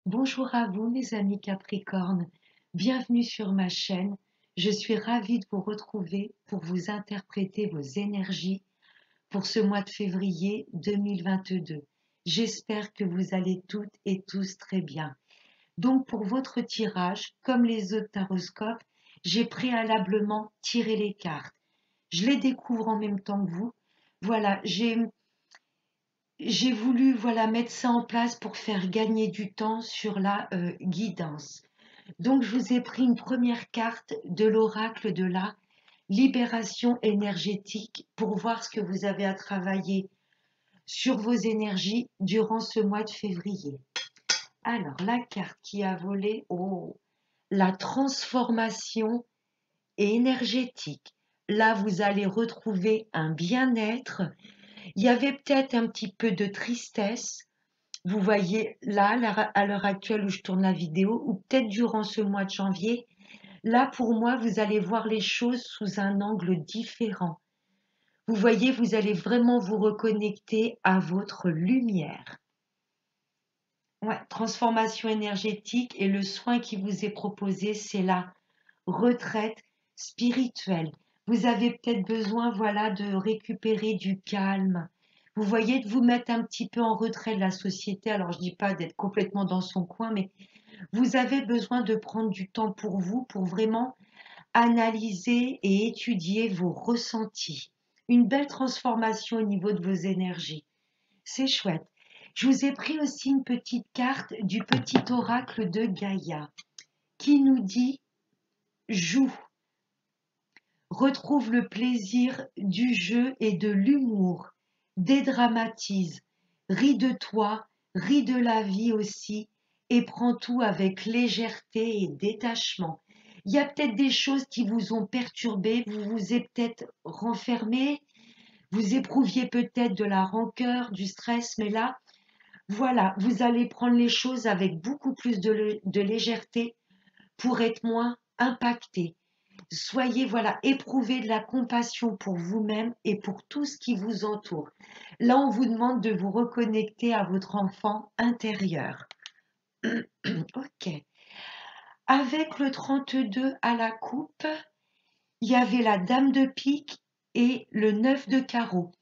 Bonjour à vous, mes amis Capricornes. Bienvenue sur ma chaîne. Je suis ravie de vous retrouver pour vous interpréter vos énergies pour ce mois de février 2022. J'espère que vous allez toutes et tous très bien. Donc, pour votre tirage, comme les autres taroscopes, j'ai préalablement tiré les cartes. Je les découvre en même temps que vous. Voilà, j'ai voulu mettre ça en place pour faire gagner du temps sur la guidance. Donc, je vous ai pris une première carte de l'oracle de la libération énergétique pour voir ce que vous avez à travailler sur vos énergies durant ce mois de février. Alors, la carte qui a volé, la transformation énergétique. Là, vous allez retrouver un bien-être. Il y avait peut-être un petit peu de tristesse. Vous voyez là, à l'heure actuelle où je tourne la vidéo, ou peut-être durant ce mois de janvier, là, pour moi, vous allez voir les choses sous un angle différent. Vous voyez, vous allez vraiment vous reconnecter à votre lumière. Ouais, transformation énergétique et le soin qui vous est proposé, c'est la retraite spirituelle. Vous avez peut-être besoin, de récupérer du calme. Vous voyez, de vous mettre un petit peu en retrait de la société. Alors, je ne dis pas d'être complètement dans son coin, mais vous avez besoin de prendre du temps pour vous, pour vraiment analyser et étudier vos ressentis. Une belle transformation au niveau de vos énergies. C'est chouette. Je vous ai pris aussi une petite carte du petit oracle de Gaïa qui nous dit joue, retrouve le plaisir du jeu et de l'humour, dédramatise, ris de toi, ris de la vie aussi et prends tout avec légèreté et détachement. Il y a peut-être des choses qui vous ont perturbé, vous vous êtes peut-être renfermé, vous éprouviez peut-être de la rancœur, du stress, mais là, voilà, vous allez prendre les choses avec beaucoup plus de légèreté pour être moins impacté. Soyez, éprouvez de la compassion pour vous-même et pour tout ce qui vous entoure. Là, on vous demande de vous reconnecter à votre enfant intérieur. Ok. Avec le 32 à la coupe, il y avait la dame de pique et le 9 de carreau.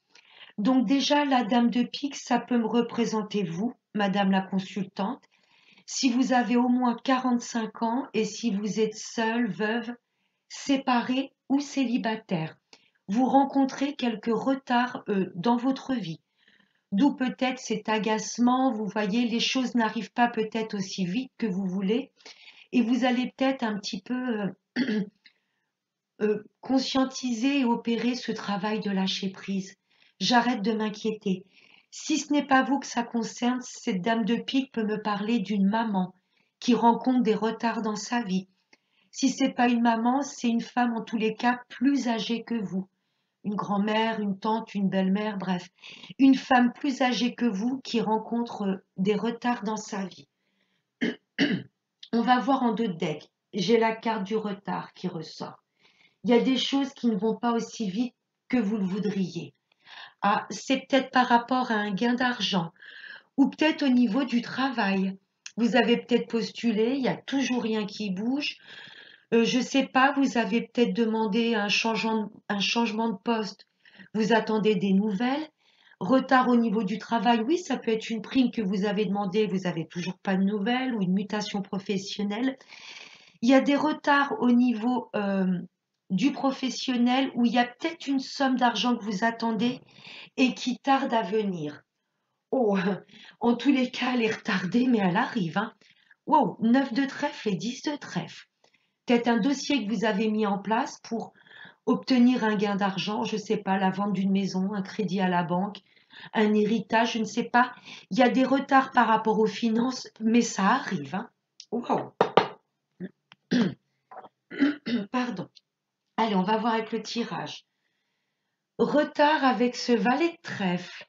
Donc déjà, la dame de pique, ça peut me représenter vous, madame la consultante. Si vous avez au moins 45 ans et si vous êtes seule, veuve, séparée ou célibataire, vous rencontrez quelques retards dans votre vie. D'où peut-être cet agacement, vous voyez, les choses n'arrivent pas peut-être aussi vite que vous voulez et vous allez peut-être un petit peu conscientiser et opérer ce travail de lâcher prise. J'arrête de m'inquiéter. Si ce n'est pas vous que ça concerne, cette dame de pique peut me parler d'une maman qui rencontre des retards dans sa vie. Si c'est pas une maman, c'est une femme en tous les cas plus âgée que vous. Une grand-mère, une tante, une belle-mère, bref. Une femme plus âgée que vous qui rencontre des retards dans sa vie. On va voir en deux decks. J'ai la carte du retard qui ressort. Il y a des choses qui ne vont pas aussi vite que vous le voudriez. Ah, c'est peut-être par rapport à un gain d'argent ou peut-être au niveau du travail. Vous avez peut-être postulé, il n'y a toujours rien qui bouge. Je ne sais pas, vous avez peut-être demandé un changement de poste. Vous attendez des nouvelles. Retard au niveau du travail, oui, ça peut être une prime que vous avez demandée, vous n'avez toujours pas de nouvelles ou une mutation professionnelle. Il y a des retards au niveau du professionnel où il y a peut-être une somme d'argent que vous attendez et qui tarde à venir. Oh, en tous les cas, elle est retardée, mais elle arrive. Hein. Wow, 9 de trèfle et 10 de trèfle. Peut-être un dossier que vous avez mis en place pour obtenir un gain d'argent, je ne sais pas, la vente d'une maison, un crédit à la banque, un héritage, je ne sais pas. Il y a des retards par rapport aux finances, mais ça arrive. Hein. Wow. Pardon. Allez, on va voir avec le tirage. Retard avec ce valet de trèfle.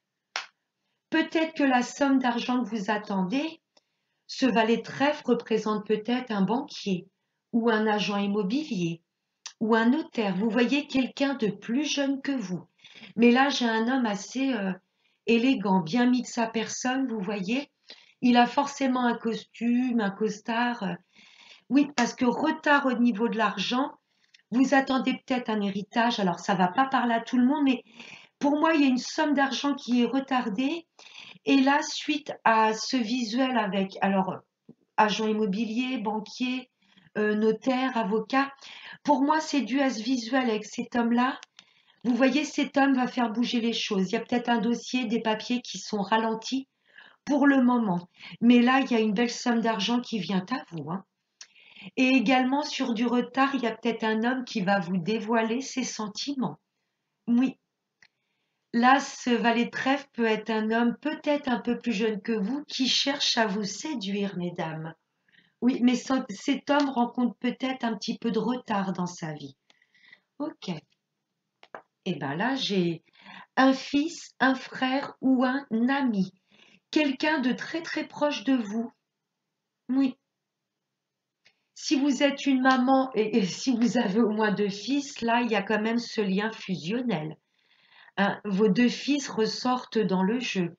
Peut-être que la somme d'argent que vous attendez, ce valet de trèfle représente peut-être un banquier ou un agent immobilier ou un notaire. Vous voyez quelqu'un de plus jeune que vous. Mais là, j'ai un homme assez élégant, bien mis de sa personne, vous voyez. Il a forcément un costume, un costard. Oui, parce que retard au niveau de l'argent, vous attendez peut-être un héritage. Alors, ça va pas parler à tout le monde, mais pour moi, il y a une somme d'argent qui est retardée. Et là, suite à ce visuel avec, alors, agent immobilier, banquier, notaire, avocat, pour moi, c'est dû à ce visuel avec cet homme-là. Vous voyez, cet homme va faire bouger les choses. Il y a peut-être un dossier, des papiers qui sont ralentis pour le moment. Mais là, il y a une belle somme d'argent qui vient à vous, hein. Et également, sur du retard, il y a peut-être un homme qui va vous dévoiler ses sentiments. Oui, là, ce valet de trèfle peut être un homme peut-être un peu plus jeune que vous qui cherche à vous séduire, mesdames. Oui, mais cet homme rencontre peut-être un petit peu de retard dans sa vie. Ok. Et bien là, j'ai un fils, un frère ou un ami. Quelqu'un de très très proche de vous. Oui. Si vous êtes une maman et si vous avez au moins deux fils, là, il y a quand même ce lien fusionnel, hein. Vos deux fils ressortent dans le jeu.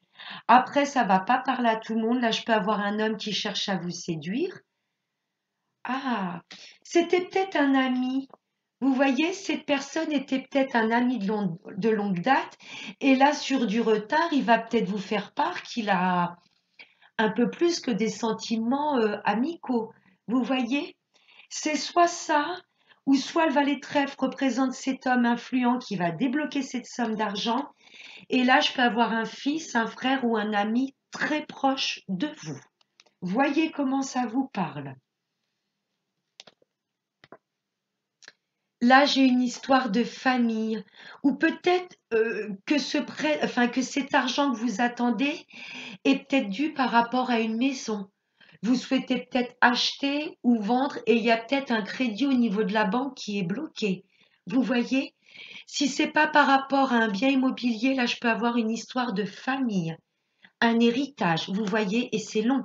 Après, ça va pas parler à tout le monde. Là, je peux avoir un homme qui cherche à vous séduire. Ah, c'était peut-être un ami. Vous voyez, cette personne était peut-être un ami de longue date. Et là, sur du retard, il va peut-être vous faire part qu'il a un peu plus que des sentiments amicaux. Vous voyez? C'est soit ça, ou soit le valet de trèfle représente cet homme influent qui va débloquer cette somme d'argent. Et là, je peux avoir un fils, un frère ou un ami très proche de vous. Voyez comment ça vous parle. Là, j'ai une histoire de famille, ou peut-être que que cet argent que vous attendez est peut-être dû par rapport à une maison. Vous souhaitez peut-être acheter ou vendre et il y a peut-être un crédit au niveau de la banque qui est bloqué. Vous voyez? Si c'est pas par rapport à un bien immobilier, là, je peux avoir une histoire de famille, un héritage, vous voyez, et c'est long.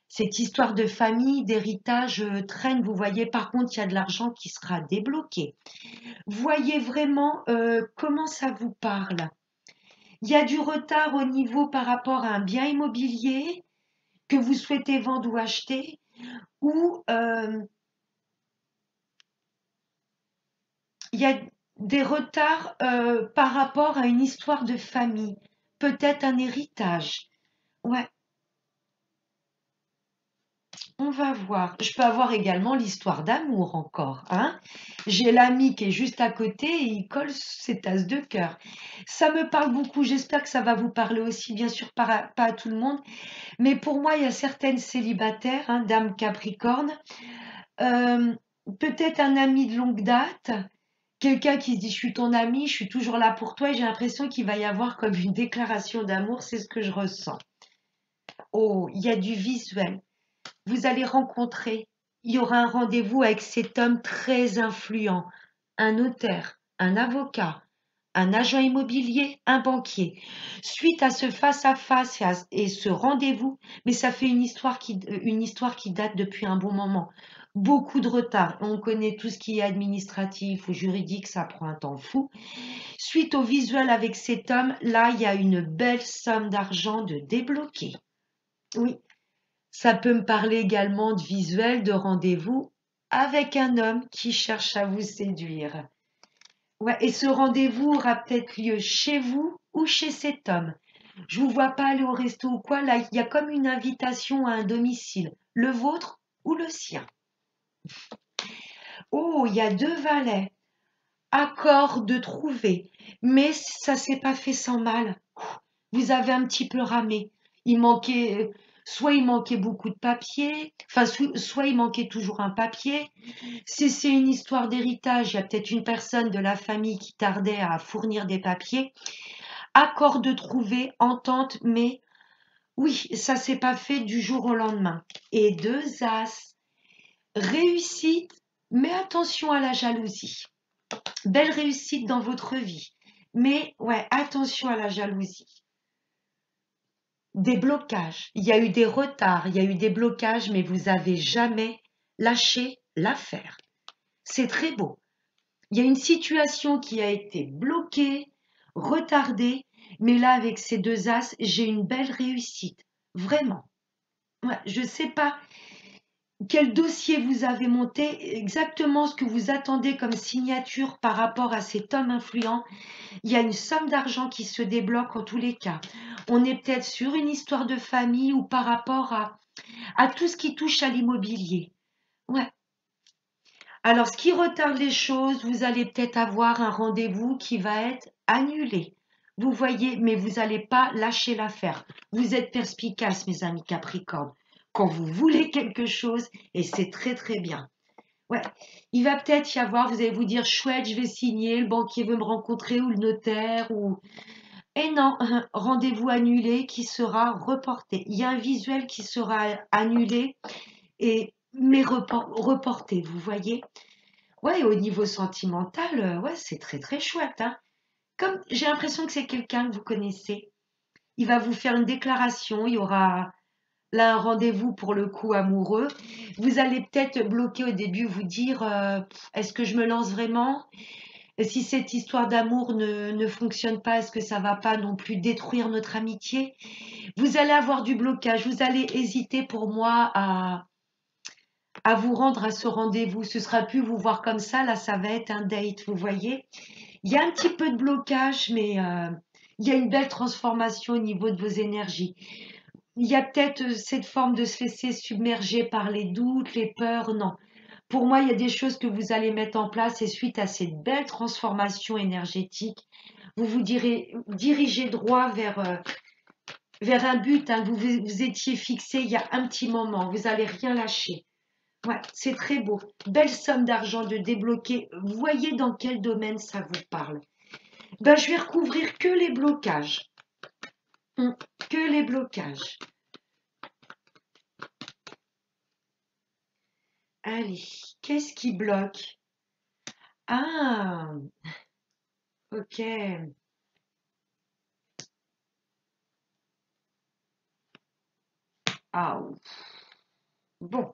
Cette histoire de famille, d'héritage traîne, vous voyez. Par contre, il y a de l'argent qui sera débloqué. Voyez vraiment comment ça vous parle. Il y a du retard au niveau par rapport à un bien immobilier que vous souhaitez vendre ou acheter, ou il y a des retards par rapport à une histoire de famille, peut-être un héritage. Ouais, on va voir. Je peux avoir également l'histoire d'amour encore, hein. J'ai l'ami qui est juste à côté et il colle ses tasses de cœur. Ça me parle beaucoup. J'espère que ça va vous parler aussi, bien sûr, pas à tout le monde. Mais pour moi, il y a certaines célibataires, hein, dame Capricorne, euh, peut-être un ami de longue date, quelqu'un qui se dit je suis ton ami, je suis toujours là pour toi et j'ai l'impression qu'il va y avoir comme une déclaration d'amour, c'est ce que je ressens. Oh, il y a du visuel. Vous allez rencontrer, il y aura un rendez-vous avec cet homme très influent, un notaire, un avocat, un agent immobilier, un banquier. Suite à ce face-à-face et ce rendez-vous, mais ça fait une histoire qui date depuis un bon moment. Beaucoup de retard. On connaît tout ce qui est administratif ou juridique, ça prend un temps fou. Suite au visuel avec cet homme, là, il y a une belle somme d'argent de débloquer. Oui, ça peut me parler également de visuel, de rendez-vous avec un homme qui cherche à vous séduire. Ouais, et ce rendez-vous aura peut-être lieu chez vous ou chez cet homme. Je vous vois pas aller au resto ou quoi. Là, il y a comme une invitation à un domicile, le vôtre ou le sien. Oh, il y a deux valets. Accord de trouver. Mais ça s'est pas fait sans mal. Vous avez un petit peu ramé. Il manquait, soit il manquait beaucoup de papier, enfin, soit il manquait toujours un papier. Si c'est une histoire d'héritage, il y a peut-être une personne de la famille qui tardait à fournir des papiers. Accord de trouver, entente, mais oui, ça s'est pas fait du jour au lendemain. Et deux as, réussite, mais attention à la jalousie. Belle réussite dans votre vie, mais ouais, attention à la jalousie. Des blocages, il y a eu des retards, il y a eu des blocages, mais vous avez jamais lâché l'affaire. C'est très beau. Il y a une situation qui a été bloquée, retardée, mais là, avec ces deux as, j'ai une belle réussite. Vraiment. Ouais, je ne sais pas quel dossier vous avez monté, exactement ce que vous attendez comme signature par rapport à cet homme influent. Il y a une somme d'argent qui se débloque en tous les cas. On est peut-être sur une histoire de famille ou par rapport à tout ce qui touche à l'immobilier. Ouais. Alors, ce qui retarde les choses, vous allez peut-être avoir un rendez-vous qui va être annulé. Vous voyez, mais vous n'allez pas lâcher l'affaire. Vous êtes perspicace, mes amis Capricorne, quand vous voulez quelque chose, et c'est très très bien. Ouais, il va peut-être y avoir, vous allez vous dire, chouette, je vais signer, le banquier veut me rencontrer ou le notaire ou... Et non, rendez-vous annulé qui sera reporté. Il y a un visuel qui sera annulé et mais reporté, vous voyez. Ouais, au niveau sentimental, ouais, c'est très très chouette, hein. Comme j'ai l'impression que c'est quelqu'un que vous connaissez. Il va vous faire une déclaration, il y aura là un rendez-vous pour le coup amoureux. Vous allez peut-être bloquer au début, vous dire est-ce que je me lance vraiment? Si cette histoire d'amour ne fonctionne pas, est-ce que ça va pas non plus détruire notre amitié? Vous allez avoir du blocage, vous allez hésiter pour moi à vous rendre à ce rendez-vous. Ce sera plus vous voir comme ça, là ça va être un date, vous voyez. Il y a un petit peu de blocage, mais il y a une belle transformation au niveau de vos énergies. Il y a peut-être cette forme de se laisser submerger par les doutes, les peurs, non. Pour moi, il y a des choses que vous allez mettre en place et suite à cette belle transformation énergétique, vous vous dirigez droit vers un but hein, que vous étiez fixé il y a un petit moment. Vous n'allez rien lâcher. Ouais, c'est très beau. Belle somme d'argent de débloquer. Voyez dans quel domaine ça vous parle. Ben, je vais recouvrir que les blocages. Que les blocages. Allez, qu'est-ce qui bloque? Ah, ok. Ah, bon.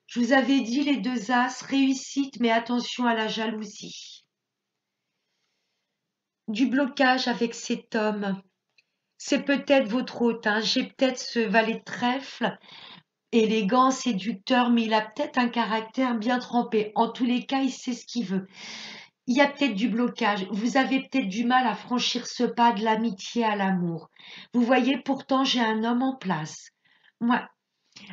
Je vous avais dit les deux as, réussite, mais attention à la jalousie. Du blocage avec cet homme. C'est peut-être votre hôte, hein. J'ai peut-être ce valet de trèfle, élégant, séducteur, mais il a peut-être un caractère bien trempé. En tous les cas, il sait ce qu'il veut. Il y a peut-être du blocage. Vous avez peut-être du mal à franchir ce pas de l'amitié à l'amour. Vous voyez, pourtant, j'ai un homme en place. Moi,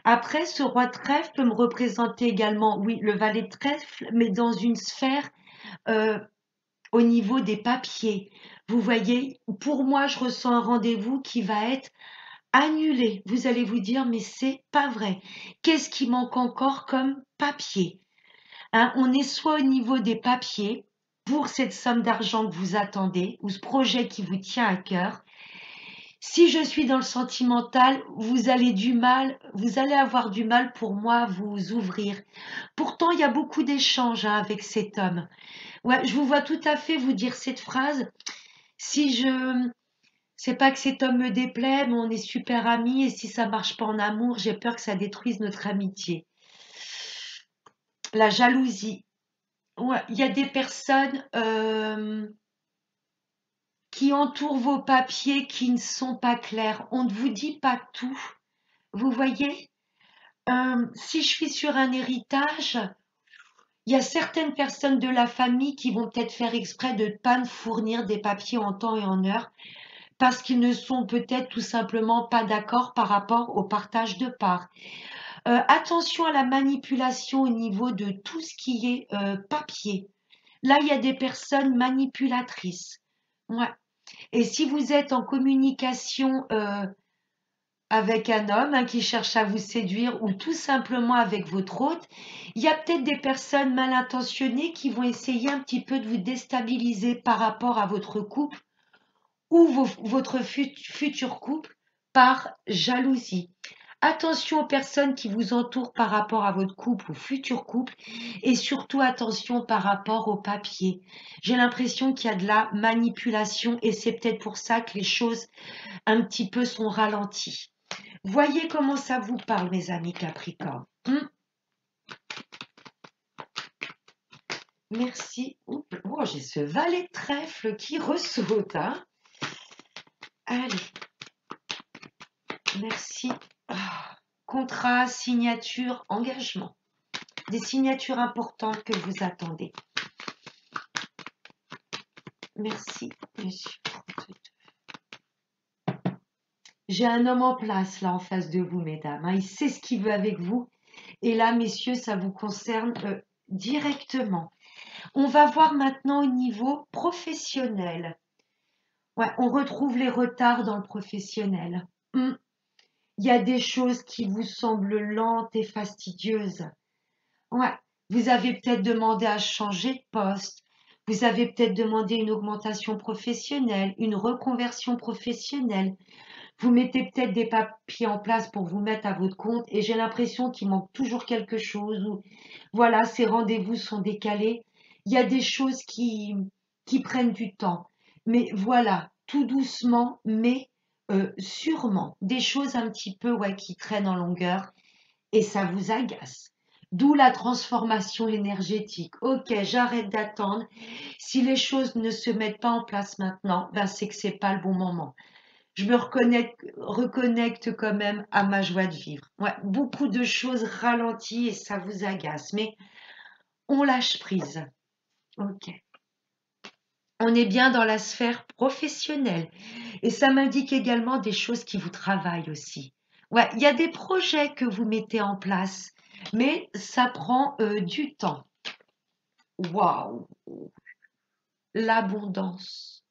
après, ce roi de trèfle peut me représenter également, oui, le valet de trèfle, mais dans une sphère euh, au niveau des papiers. Vous voyez, pour moi, je ressens un rendez-vous qui va être annulé. Vous allez vous dire, mais c'est pas vrai. Qu'est-ce qui manque encore comme papier? Hein, on est soit au niveau des papiers pour cette somme d'argent que vous attendez ou ce projet qui vous tient à cœur. Si je suis dans le sentimental, vous allez avoir du mal pour moi à vous ouvrir. Pourtant, il y a beaucoup d'échanges hein, avec cet homme. Ouais, je vous vois tout à fait vous dire cette phrase. Si je, c'est pas que cet homme me déplaît, mais on est super amis et si ça marche pas en amour, j'ai peur que ça détruise notre amitié. La jalousie. Ouais, il y a des personnes qui entourent vos papiers qui ne sont pas clairs. On ne vous dit pas tout. Vous voyez, si je suis sur un héritage, il y a certaines personnes de la famille qui vont peut-être faire exprès de ne pas me fournir des papiers en temps et en heure parce qu'ils ne sont peut-être tout simplement pas d'accord par rapport au partage de parts. Attention à la manipulation au niveau de tout ce qui est papier. Là, il y a des personnes manipulatrices. Ouais. Et si vous êtes en communication avec un homme hein, qui cherche à vous séduire ou tout simplement avec votre hôte, il y a peut-être des personnes mal intentionnées qui vont essayer un petit peu de vous déstabiliser par rapport à votre couple ou votre futur couple par jalousie. Attention aux personnes qui vous entourent par rapport à votre couple ou futur couple et surtout attention par rapport au papier. J'ai l'impression qu'il y a de la manipulation et c'est peut-être pour ça que les choses un petit peu sont ralenties. Voyez comment ça vous parle, mes amis Capricorne. Merci. Oh, j'ai ce valet de trèfle qui ressaute. Hein. Allez. Merci. Ah, contrat, signature, engagement. Des signatures importantes que vous attendez. Merci, monsieur. J'ai un homme en place là en face de vous, mesdames. Il sait ce qu'il veut avec vous. Et là, messieurs, ça vous concerne directement. On va voir maintenant au niveau professionnel. Ouais, on retrouve les retards dans le professionnel. Il y a des choses qui vous semblent lentes et fastidieuses. Ouais, vous avez peut-être demandé à changer de poste. Vous avez peut-être demandé une augmentation professionnelle, une reconversion professionnelle. Vous mettez peut-être des papiers en place pour vous mettre à votre compte et j'ai l'impression qu'il manque toujours quelque chose ou voilà, ces rendez-vous sont décalés. Il y a des choses qui prennent du temps. Mais voilà, tout doucement, mais sûrement, des choses un petit peu ouais, qui traînent en longueur et ça vous agace. D'où la transformation énergétique. Ok, j'arrête d'attendre. Si les choses ne se mettent pas en place maintenant, ben c'est que c'est pas le bon moment. Je me reconnecte quand même à ma joie de vivre. Ouais, beaucoup de choses ralenties et ça vous agace, mais on lâche prise. Ok. On est bien dans la sphère professionnelle et ça m'indique également des choses qui vous travaillent aussi. Ouais, il y a des projets que vous mettez en place, mais ça prend du temps. Waouh! L'abondance,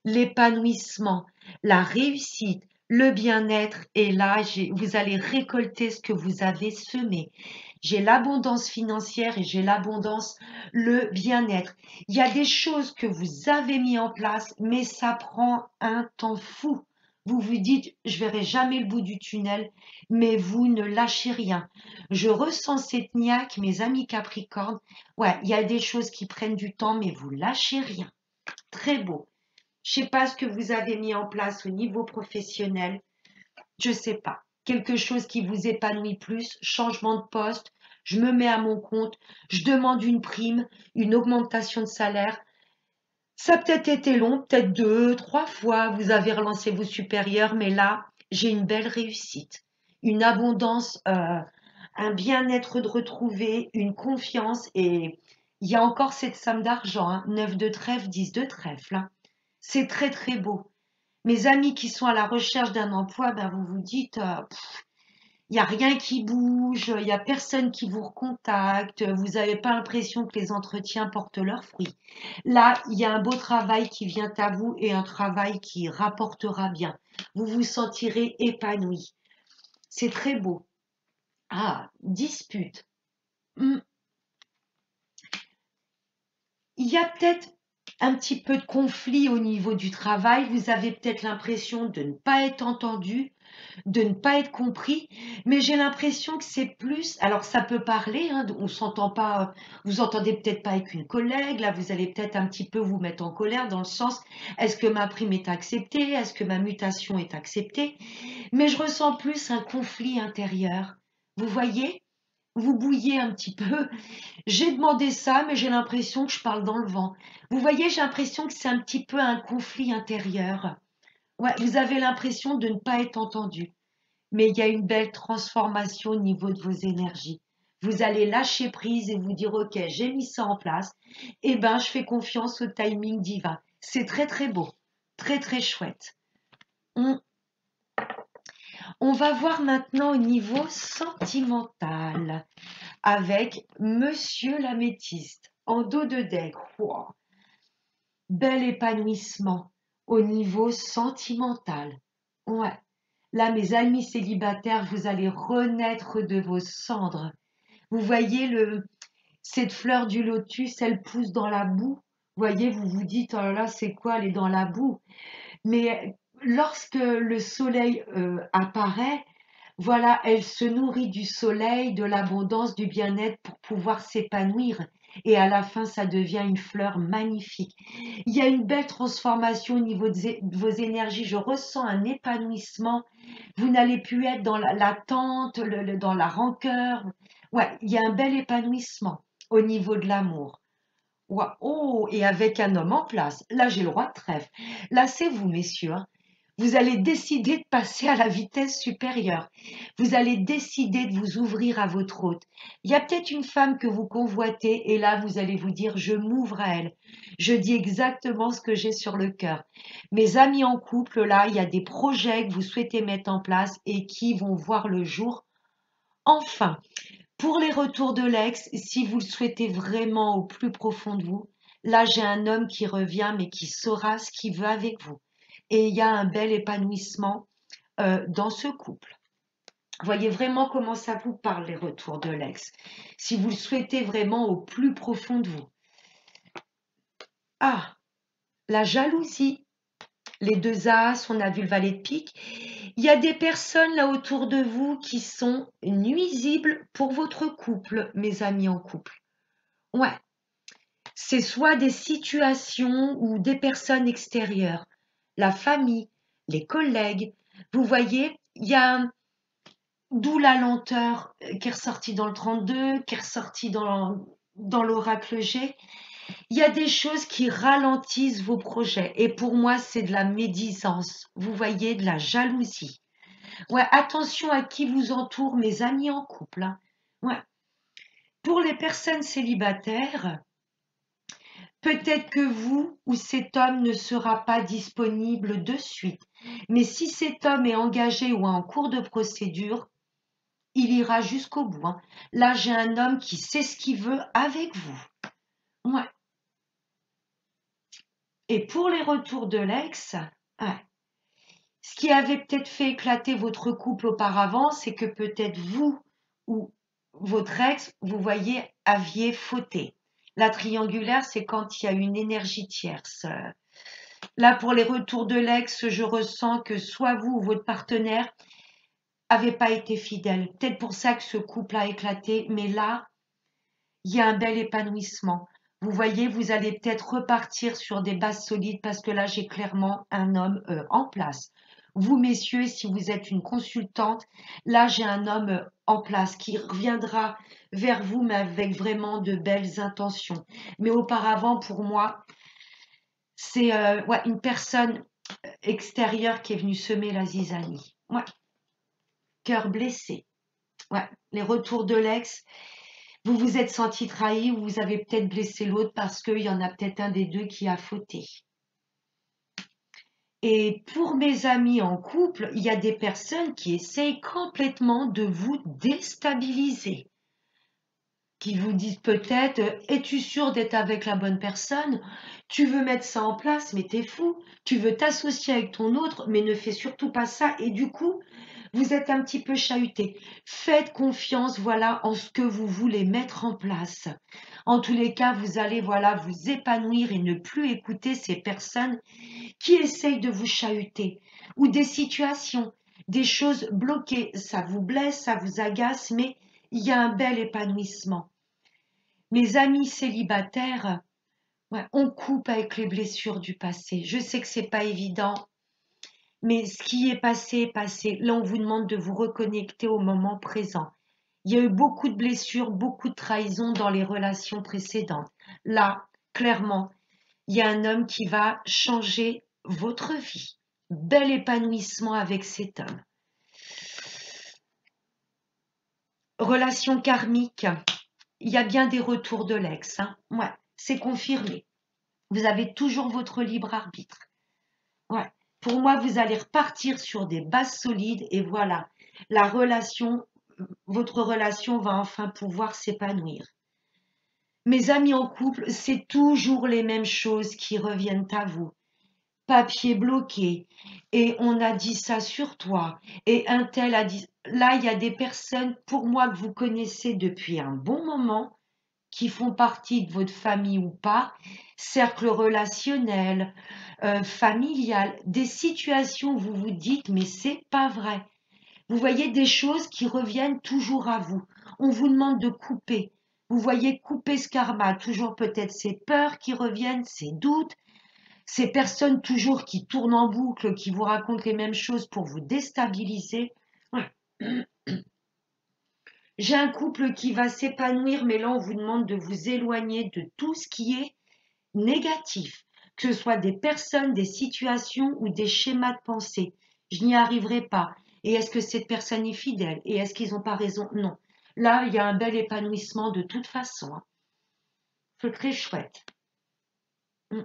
l'épanouissement, la réussite, le bien-être. Et là, vous allez récolter ce que vous avez semé. J'ai l'abondance financière et j'ai l'abondance, le bien-être. Il y a des choses que vous avez mis en place, mais ça prend un temps fou. Vous vous dites, je verrai jamais le bout du tunnel, mais vous ne lâchez rien. Je ressens cette niaque, mes amis Capricorne. Ouais, il y a des choses qui prennent du temps, mais vous lâchez rien. Très beau. Je ne sais pas ce que vous avez mis en place au niveau professionnel. Je ne sais pas. Quelque chose qui vous épanouit plus, changement de poste, je me mets à mon compte, je demande une prime, une augmentation de salaire. Ça a peut-être été long, peut-être 2, 3 fois, vous avez relancé vos supérieurs, mais là, j'ai une belle réussite, une abondance, un bien-être de retrouver, une confiance et il y a encore cette somme d'argent, hein, 9 de trèfle, 10 de trèfle, hein. C'est très très beau. Mes amis qui sont à la recherche d'un emploi, ben vous vous dites, il n'y a rien qui bouge, il n'y a personne qui vous recontacte, vous n'avez pas l'impression que les entretiens portent leurs fruits. Là, il y a un beau travail qui vient à vous et un travail qui rapportera bien. Vous vous sentirez épanoui. C'est très beau. Ah, dispute. Hmm. Il y a peut-être un petit peu de conflit au niveau du travail. Vous avez peut-être l'impression de ne pas être entendu, de ne pas être compris, mais j'ai l'impression que c'est plus. Alors ça peut parler, hein, on s'entend pas, vous entendez peut-être pas avec une collègue, là vous allez peut-être un petit peu vous mettre en colère dans le sens est-ce que ma prime est acceptée, est-ce que ma mutation est acceptée, mais je ressens plus un conflit intérieur. Vous voyez? Vous bouillez un petit peu. J'ai demandé ça, mais j'ai l'impression que je parle dans le vent. Vous voyez, j'ai l'impression que c'est un petit peu un conflit intérieur. Ouais, vous avez l'impression de ne pas être entendu mais il y a une belle transformation au niveau de vos énergies. Vous allez lâcher prise et vous dire, OK, j'ai mis ça en place, eh ben, je fais confiance au timing divin. C'est très, très beau, très, très chouette. On, on va voir maintenant au niveau sentimental avec Monsieur l'améthyste en dos de deck. Wow. Bel épanouissement au niveau sentimental. Ouais. Là, mes amis célibataires, vous allez renaître de vos cendres. Vous voyez cette fleur du lotus, elle pousse dans la boue. Vous voyez, vous vous dites, oh là là, c'est quoi, elle est dans la boue. Mais lorsque le soleil apparaît, voilà, elle se nourrit du soleil, de l'abondance, du bien-être pour pouvoir s'épanouir. Et à la fin, ça devient une fleur magnifique. Il y a une belle transformation au niveau de vos énergies. Je ressens un épanouissement. Vous n'allez plus être dans l'attente, dans la rancœur. Ouais, il y a un bel épanouissement au niveau de l'amour. Ouais. Oh, et avec un homme en place. Là, j'ai le roi de trèfle. Là, c'est vous, messieurs, hein. Vous allez décider de passer à la vitesse supérieure. Vous allez décider de vous ouvrir à votre hôte. Il y a peut-être une femme que vous convoitez et là, vous allez vous dire, je m'ouvre à elle. Je dis exactement ce que j'ai sur le cœur. Mes amis en couple, là, il y a des projets que vous souhaitez mettre en place et qui vont voir le jour. Enfin, pour les retours de l'ex, si vous le souhaitez vraiment au plus profond de vous, là, j'ai un homme qui revient mais qui saura ce qu'il veut avec vous et il y a un bel épanouissement dans ce couple. Voyez vraiment comment ça vous parle, les retours de l'ex, si vous le souhaitez vraiment au plus profond de vous. Ah, la jalousie. Les deux as, on a vu le valet de pique. Il y a des personnes là autour de vous qui sont nuisibles pour votre couple, mes amis en couple. Ouais, c'est soit des situations ou des personnes extérieures, la famille, les collègues. Vous voyez, il y a d'où la lenteur qui est ressortie dans le 32, qui est ressortie dans l'oracle G. Il y a des choses qui ralentissent vos projets. Et pour moi, c'est de la médisance. Vous voyez, de la jalousie. Ouais, attention à qui vous entoure, mes amis en couple, hein. Ouais. Pour les personnes célibataires, peut-être que vous ou cet homme ne sera pas disponible de suite. Mais si cet homme est engagé ou en cours de procédure, il ira jusqu'au bout, hein. Là, j'ai un homme qui sait ce qu'il veut avec vous. Ouais. Et pour les retours de l'ex, ouais, ce qui avait peut-être fait éclater votre couple auparavant, c'est que peut-être vous ou votre ex, vous voyez, aviez fauté. La triangulaire, c'est quand il y a une énergie tierce. Là, pour les retours de l'ex, je ressens que soit vous ou votre partenaire n'avez pas été fidèle. Peut-être pour ça que ce couple a éclaté, mais là, il y a un bel épanouissement. Vous voyez, vous allez peut-être repartir sur des bases solides parce que là, j'ai clairement un homme en place. Vous, messieurs, si vous êtes une consultante, là, j'ai un homme en place qui reviendra vers vous, mais avec vraiment de belles intentions. Mais auparavant, pour moi, c'est ouais, une personne extérieure qui est venue semer la zizanie. Ouais, cœur blessé. Ouais, les retours de l'ex. Vous vous êtes senti trahi ou vous avez peut-être blessé l'autre parce qu'il y en a peut-être un des deux qui a fauté. Et pour mes amis en couple, il y a des personnes qui essayent complètement de vous déstabiliser, qui vous disent peut-être, es-tu sûr d'être avec la bonne personne? Tu veux mettre ça en place, mais t'es fou. Tu veux t'associer avec ton autre, mais ne fais surtout pas ça. Et du coup, vous êtes un petit peu chahuté. Faites confiance, voilà, en ce que vous voulez mettre en place. En tous les cas, vous allez, voilà, vous épanouir et ne plus écouter ces personnes qui essayent de vous chahuter ou des situations, des choses bloquées. Ça vous blesse, ça vous agace, mais il y a un bel épanouissement. Mes amis célibataires, ouais, on coupe avec les blessures du passé. Je sais que c'est pas évident, mais ce qui est passé est passé. Là, on vous demande de vous reconnecter au moment présent. Il y a eu beaucoup de blessures, beaucoup de trahisons dans les relations précédentes. Là, clairement, il y a un homme qui va changer votre vie. Bel épanouissement avec cet homme. Relation karmique, il y a bien des retours de l'ex, hein. Ouais, c'est confirmé. Vous avez toujours votre libre arbitre. Ouais. Pour moi, vous allez repartir sur des bases solides et voilà, la relation, votre relation va enfin pouvoir s'épanouir. Mes amis en couple, c'est toujours les mêmes choses qui reviennent à vous. Papier bloqué, et on a dit ça sur toi, et un tel a dit... Là, il y a des personnes, pour moi, que vous connaissez depuis un bon moment, qui font partie de votre famille ou pas, cercle relationnel, familial, des situations où vous vous dites mais c'est pas vrai. Vous voyez des choses qui reviennent toujours à vous. On vous demande de couper. Vous voyez couper ce karma, toujours peut-être ces peurs qui reviennent, ces doutes, ces personnes toujours qui tournent en boucle, qui vous racontent les mêmes choses pour vous déstabiliser. Ouais. J'ai un couple qui va s'épanouir, mais là, on vous demande de vous éloigner de tout ce qui est négatif, que ce soit des personnes, des situations ou des schémas de pensée. Je n'y arriverai pas. Et est-ce que cette personne est fidèle? Et est-ce qu'ils n'ont pas raison? Non. Là, il y a un bel épanouissement de toute façon, hein. C'est très chouette. Mm.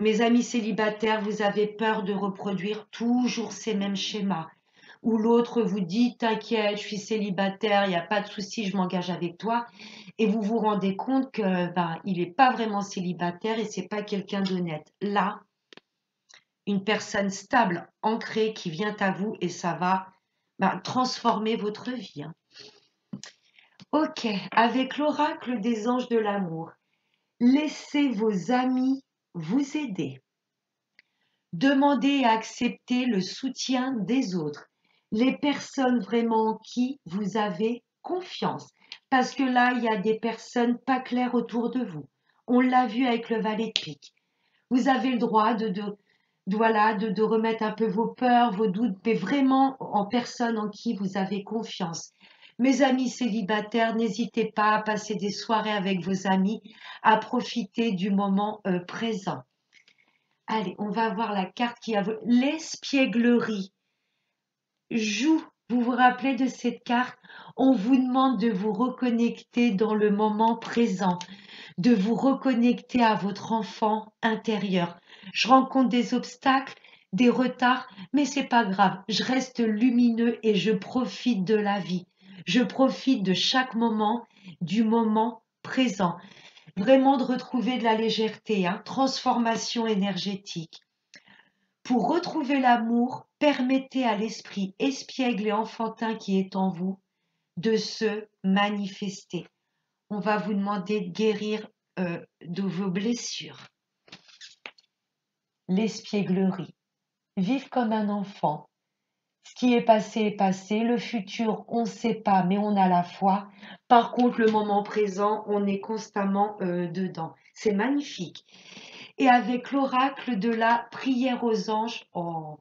Mes amis célibataires, vous avez peur de reproduire toujours ces mêmes schémas. Ou l'autre vous dit, t'inquiète, je suis célibataire, il n'y a pas de souci, je m'engage avec toi. Et vous vous rendez compte que il n'est pas vraiment célibataire et c'est pas quelqu'un d'honnête. Là, une personne stable, ancrée, qui vient à vous et ça va transformer votre vie, hein. Ok, avec l'oracle des anges de l'amour, laissez vos amis vous aider. Demandez et acceptez le soutien des autres, les personnes vraiment en qui vous avez confiance. Parce que là, il y a des personnes pas claires autour de vous. On l'a vu avec le valet de pique. Vous avez le droit de remettre un peu vos peurs, vos doutes, mais vraiment en personnes en qui vous avez confiance. Mes amis célibataires, n'hésitez pas à passer des soirées avec vos amis, à profiter du moment présent. Allez, on va voir la carte qui a l'espièglerie. Joue, vous vous rappelez de cette carte? On vous demande de vous reconnecter dans le moment présent, de vous reconnecter à votre enfant intérieur. Je rencontre des obstacles, des retards, mais c'est pas grave. Je reste lumineux et je profite de la vie. Je profite de chaque moment, du moment présent. Vraiment de retrouver de la légèreté, hein, transformation énergétique. Pour retrouver l'amour, permettez à l'esprit espiègle et enfantin qui est en vous de se manifester. On va vous demander de guérir de vos blessures. L'espièglerie. Vivre comme un enfant. Ce qui est passé, le futur, on ne sait pas, mais on a la foi. Par contre, le moment présent, on est constamment dedans. C'est magnifique. Et avec l'oracle de la prière aux anges, oh,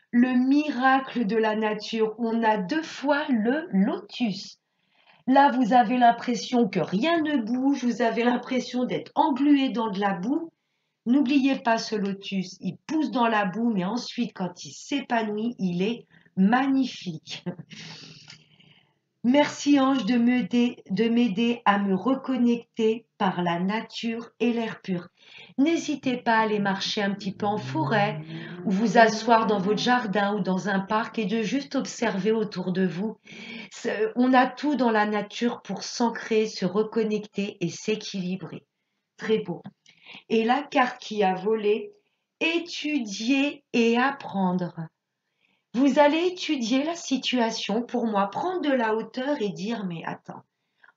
le miracle de la nature, on a 2 fois le lotus. Là, vous avez l'impression que rien ne bouge, vous avez l'impression d'être englué dans de la boue. N'oubliez pas ce lotus, il pousse dans la boue, mais ensuite, quand il s'épanouit, il est magnifique. Merci ange de m'aider à me reconnecter par la nature et l'air pur. N'hésitez pas à aller marcher un petit peu en forêt ou vous asseoir dans votre jardin ou dans un parc et de juste observer autour de vous. On a tout dans la nature pour s'ancrer, se reconnecter et s'équilibrer. Très beau. Et la carte qui a volé, étudier et apprendre. Vous allez étudier la situation pour moi, prendre de la hauteur et dire mais attends,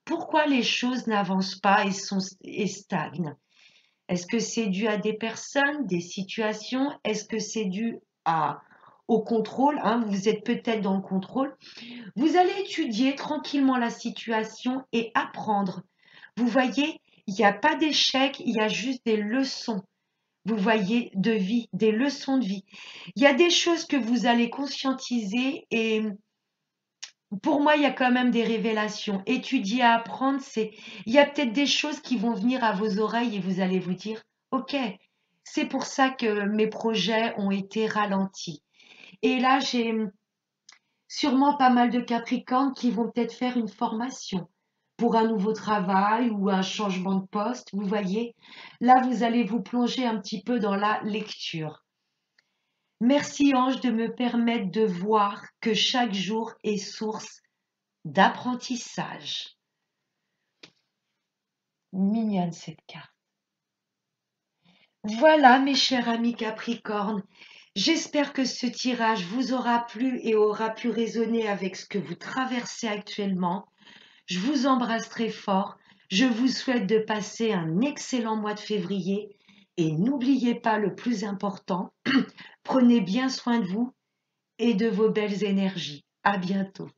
pourquoi les choses n'avancent pas et stagnent? Est-ce que c'est dû à des personnes, des situations? Est-ce que c'est dû au contrôle, hein? Vous êtes peut-être dans le contrôle. Vous allez étudier tranquillement la situation et apprendre. Vous voyez, il n'y a pas d'échec, il y a juste des leçons. Vous voyez, de vie, des leçons de vie. Il y a des choses que vous allez conscientiser et pour moi, il y a quand même des révélations. Étudier, apprendre, il y a peut-être des choses qui vont venir à vos oreilles et vous allez vous dire, OK, c'est pour ça que mes projets ont été ralentis. Et là, j'ai sûrement pas mal de Capricornes qui vont peut-être faire une formation pour un nouveau travail ou un changement de poste. Vous voyez, là, vous allez vous plonger un petit peu dans la lecture. Merci Ange de me permettre de voir que chaque jour est source d'apprentissage. Mignonne cette carte. Voilà mes chers amis Capricorne, j'espère que ce tirage vous aura plu et aura pu résonner avec ce que vous traversez actuellement. Je vous embrasse très fort, je vous souhaite de passer un excellent mois de février et n'oubliez pas le plus important, prenez bien soin de vous et de vos belles énergies. À bientôt.